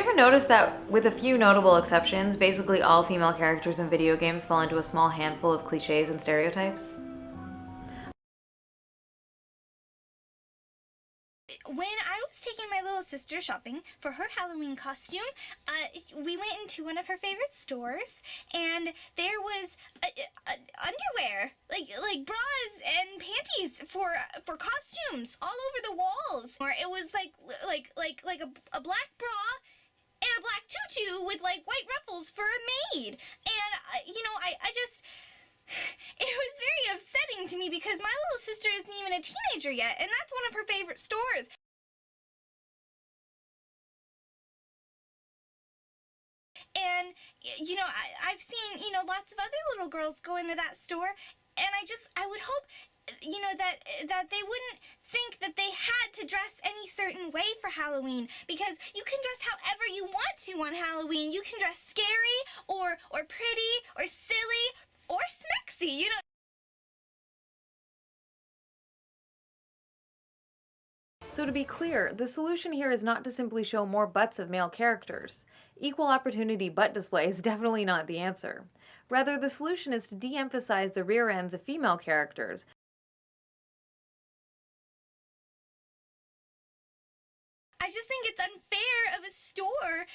ever notice that, with a few notable exceptions, basically all female characters in video games fall into a small handful of cliches and stereotypes? When I was taking my little sister shopping for her Halloween costume, we went into one of her favorite stores, and there was underwear, like bras and panties for costumes all over the walls. Or it was like a black bra and a black tutu with like white ruffles for a maid. And I just. It was very upsetting to me because my little sister isn't even a teenager yet, and that's one of her favorite stores. And, I've seen, lots of other little girls go into that store, and I would hope, that they wouldn't think that they had to dress any certain way for Halloween, because you can dress however you want to on Halloween. You can dress scary, or pretty, or silly, or smexy, So to be clear, the solution here is not to simply show more butts of male characters. Equal opportunity butt display is definitely not the answer. Rather, the solution is to de-emphasize the rear ends of female characters. I just think it's unfair of a store,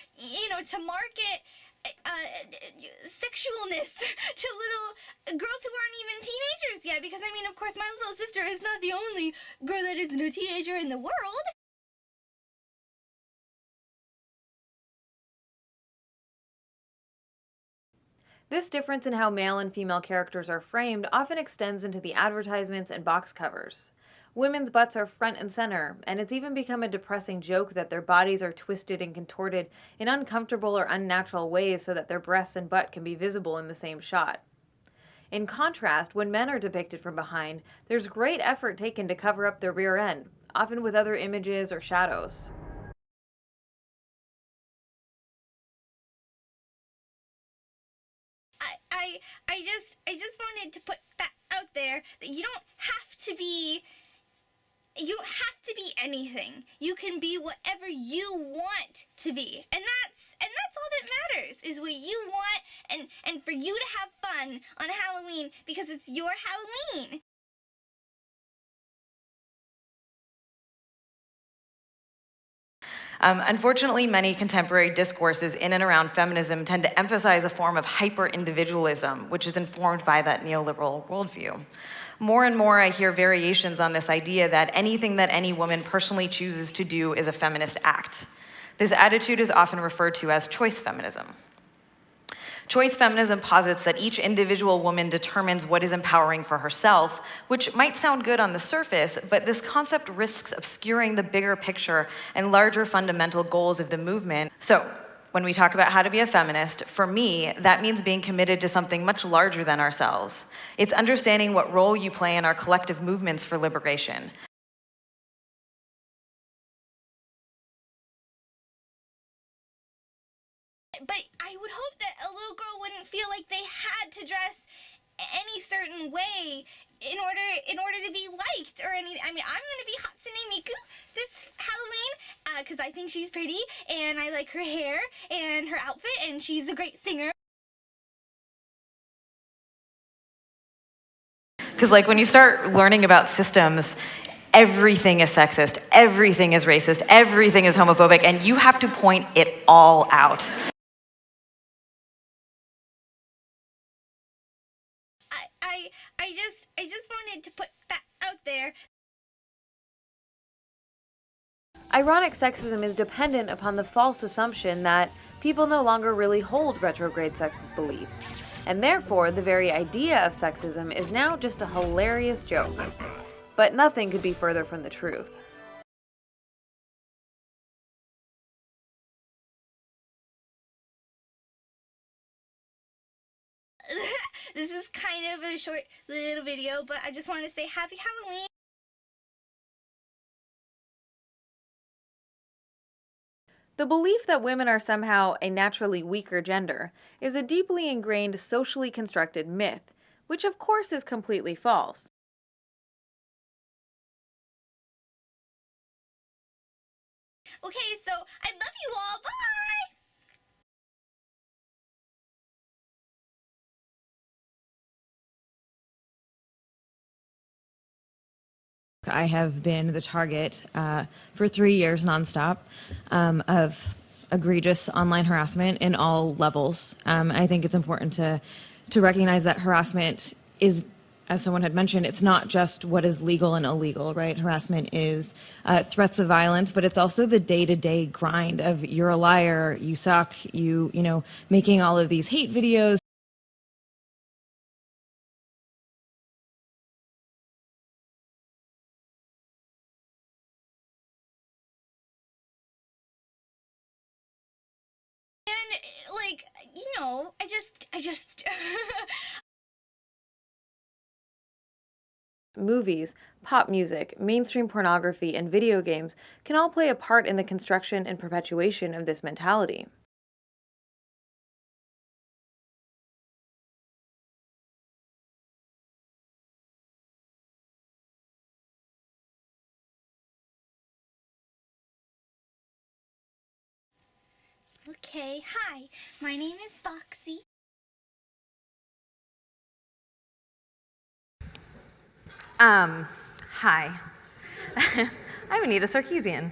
to market sexualness to little girls who aren't even teenagers yet, because of course my little sister is not the only girl that isn't a teenager in the world. This difference in how male and female characters are framed often extends into the advertisements and box covers. Women's butts are front and center, and it's even become a depressing joke that their bodies are twisted and contorted in uncomfortable or unnatural ways so that their breasts and butt can be visible in the same shot. In contrast, when men are depicted from behind, there's great effort taken to cover up their rear end, often with other images or shadows. I just wanted to put that out there, that you don't have to be anything. You can be whatever you want to be. And that's all that matters, is what you want, and for you to have fun on Halloween because it's your Halloween. Unfortunately, many contemporary discourses in and around feminism tend to emphasize a form of hyper-individualism, which is informed by that neoliberal worldview. More and more, I hear variations on this idea that anything that any woman personally chooses to do is a feminist act. This attitude is often referred to as choice feminism. Choice feminism posits that each individual woman determines what is empowering for herself, which might sound good on the surface, but this concept risks obscuring the bigger picture and larger fundamental goals of the movement. So, when we talk about how to be a feminist, for me, that means being committed to something much larger than ourselves. It's understanding what role you play in our collective movements for liberation. But I would hope that a little girl wouldn't feel like they had to dress any certain way in order to be liked or any. I'm gonna be Hatsune Miku this Halloween because I think she's pretty and I like her hair and her outfit, and she's a great singer. Because when you start learning about systems, everything is sexist, everything is racist, everything is homophobic, and you have to point it all out. I just wanted to put that out there. Ironic sexism is dependent upon the false assumption that people no longer really hold retrograde sexist beliefs, and therefore the very idea of sexism is now just a hilarious joke. But nothing could be further from the truth. This is kind of a short little video, but I just wanted to say happy Halloween. The belief that women are somehow a naturally weaker gender is a deeply ingrained socially constructed myth, which of course is completely false. Okay, so I love you all. Bye! I have been the target for 3 years nonstop of egregious online harassment in all levels. I think it's important to recognize that harassment is, as someone had mentioned, it's not just what is legal and illegal, right? Harassment is threats of violence, but it's also the day-to-day grind of you're a liar, you suck, you know, making all of these hate videos. And, like, you know, I just... Movies, pop music, mainstream pornography, and video games can all play a part in the construction and perpetuation of this mentality. Okay, hi. My name is Boxxy. Hi. I'm Anita Sarkeesian.